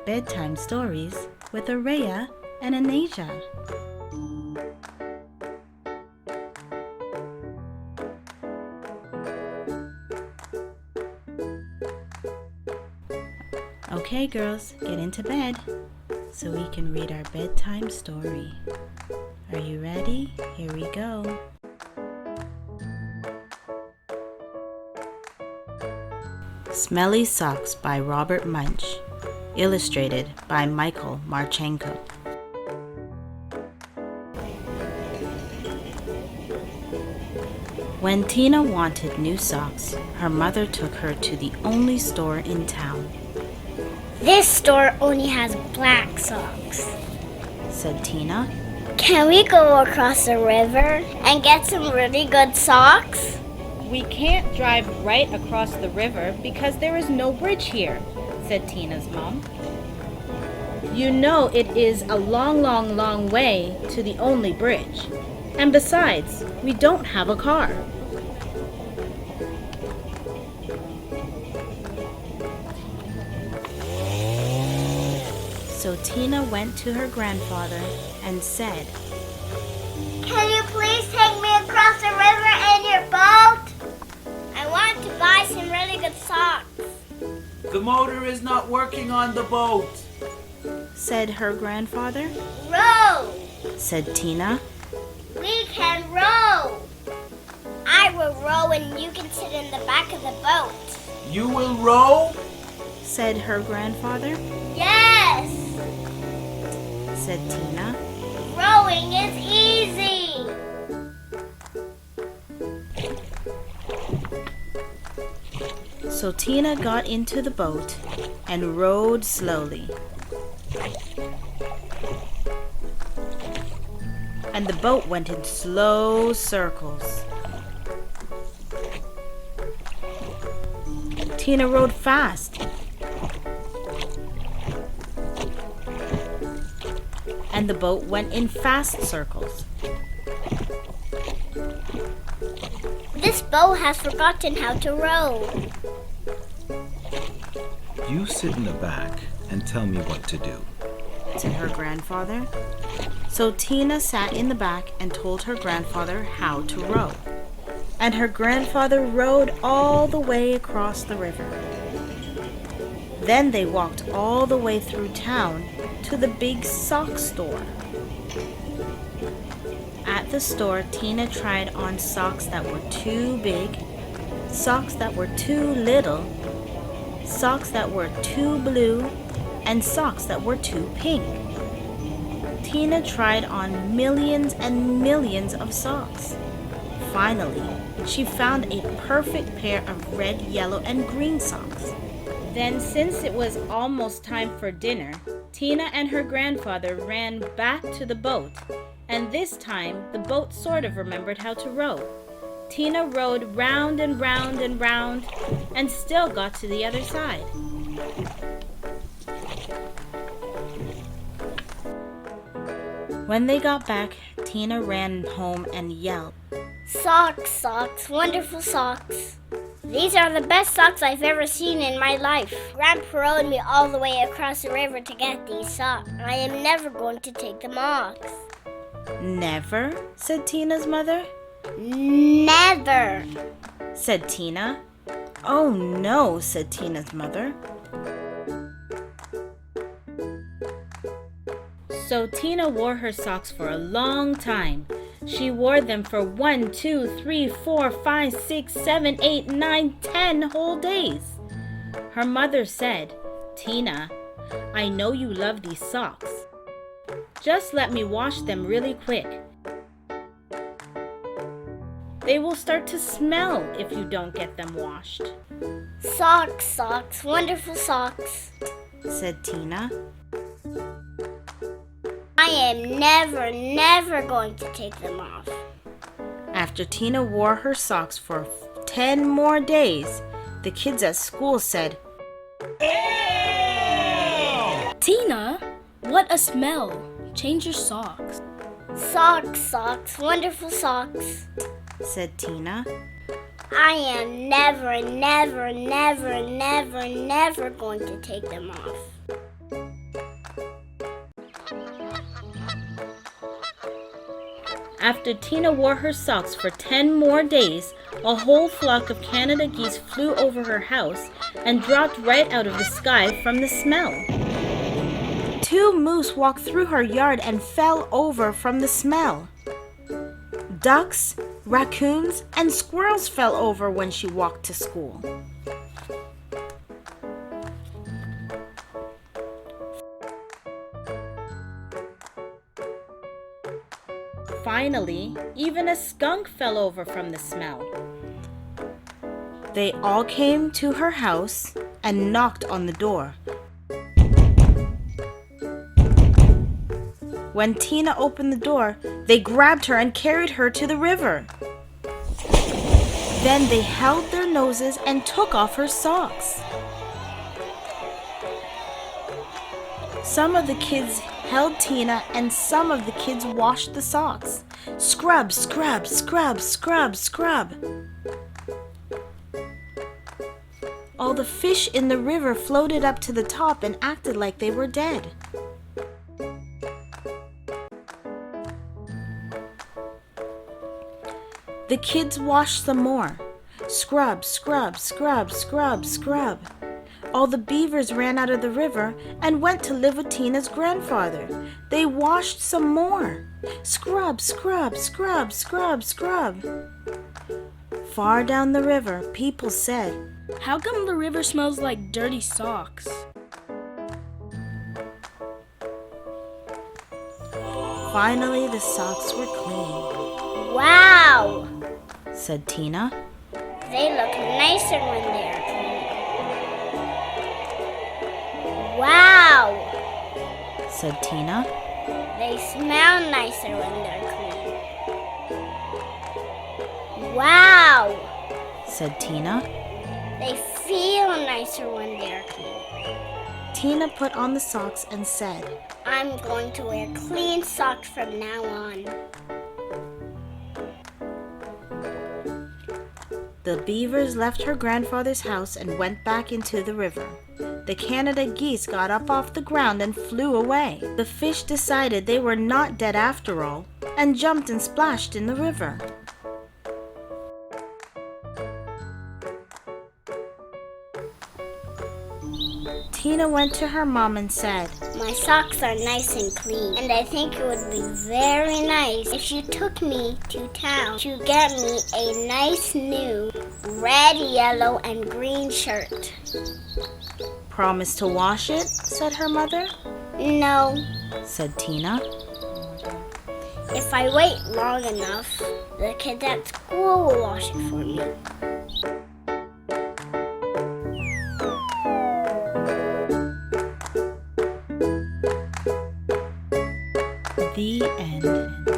Bedtime Stories with Araya and Annaija. Okay, girls, get into bed so we can read our bedtime story. Are you ready? Here we go. Smelly Socks by Robert Munch. Illustrated by Martchenko. When Tina wanted new socks, her mother took her to the only store in town. "This store only has black socks," said Tina. "Can we go across the river and get some really good socks?" "We can't drive right across the river because there is no bridge here," said Tina's mom. "You know it is a long way to the only bridge. And besides, we don't have a car." So Tina went to her grandfather and said, "Can you please take me across the river in your boat? I want to buy some really good socks." "The motor is not working on the boat," said her grandfather. "Row," said Tina. "We can row. I will row and you can sit in the back of the boat." "You will row?" said her grandfather. "Yes," said Tina. "Rowing is easy." So Tina got into the boat and rowed slowly. And the boat went in slow circles. Tina rowed fast. And the boat went in fast circles. "This boat has forgotten how to row." "You sit in the back and tell me what to do," said her grandfather. So Tina sat in the back and told her grandfather how to row. And her grandfather rowed all the way across the river. Then they walked all the way through town to the big sock store. At the store, Tina tried on socks that were too big, socks that were too little, socks that were too blue, and socks that were too pink. Tina tried on millions and millions of socks. Finally, she found a perfect pair of red, yellow, and green socks. Then, since it was almost time for dinner, Tina and her grandfather ran back to the boat, and this time the boat sort of remembered how to row. Tina rowed round and round and round and still got to the other side. When they got back, Tina ran home and yelled, "Socks, socks, wonderful socks. These are the best socks I've ever seen in my life. Grandpa rowed me all the way across the river to get these socks. I am never going to take them off." "Never?" said Tina's mother. "Never," said Tina. "Oh no," said Tina's mother. So Tina wore her socks for a long time. She wore them for 1, 2, 3, 4, 5, 6, 7, 8, 9, 10 whole days. Her mother said, "Tina, I know you love these socks. Just let me wash them really quick. They will start to smell if you don't get them washed." "Socks, socks, wonderful socks. said Tina. I am never going to take them off." After Tina wore her socks for 10 more days, the kids at school said, "Tina, what a smell. Change your socks." "Socks, socks, wonderful socks." said Tina. I am never going to take them off." After Tina wore her socks for 10 more days, a whole flock of Canada geese flew over her house and dropped right out of the sky from the smell. 2 moose walked through her yard and fell over from the smell. Ducks, raccoons, and squirrels fell over when she walked to school. Finally, even a skunk fell over from the smell. They all came to her house and knocked on the door. When Tina opened the door, they grabbed her and carried her to the river. Then they held their noses and took off her socks. Some of the kids held Tina and some of the kids washed the socks. Scrub, scrub, scrub, scrub, scrub. All the fish in the river floated up to the top and acted like they were dead. The kids washed some more. Scrub, scrub, scrub, scrub, scrub. All the beavers ran out of the river and went to live with Tina's grandfather. They washed some more. Scrub, scrub, scrub, scrub, scrub. Far down the river, people said, How come the river smells like dirty socks? Finally, the socks were clean, Wow! said Tina. They look nicer when they're clean. Wow! Said Tina. They smell nicer when they're clean. Wow! Said Tina. They feel nicer when they're clean. Tina put on the socks and said, I'm going to wear clean socks from now on. The beavers left her grandfather's house and went back into the river. The Canada geese got up off the ground and flew away. The fish decided they were not dead after all and jumped and splashed in the river. Tina went to her mom and said, My socks are nice and clean, and I think it would be very nice if you took me to town to get me a nice new red, yellow, and green shirt. Promise to wash it, said her mother. No, Said Tina. if I wait long enough, the kids at school will wash it for me. The end.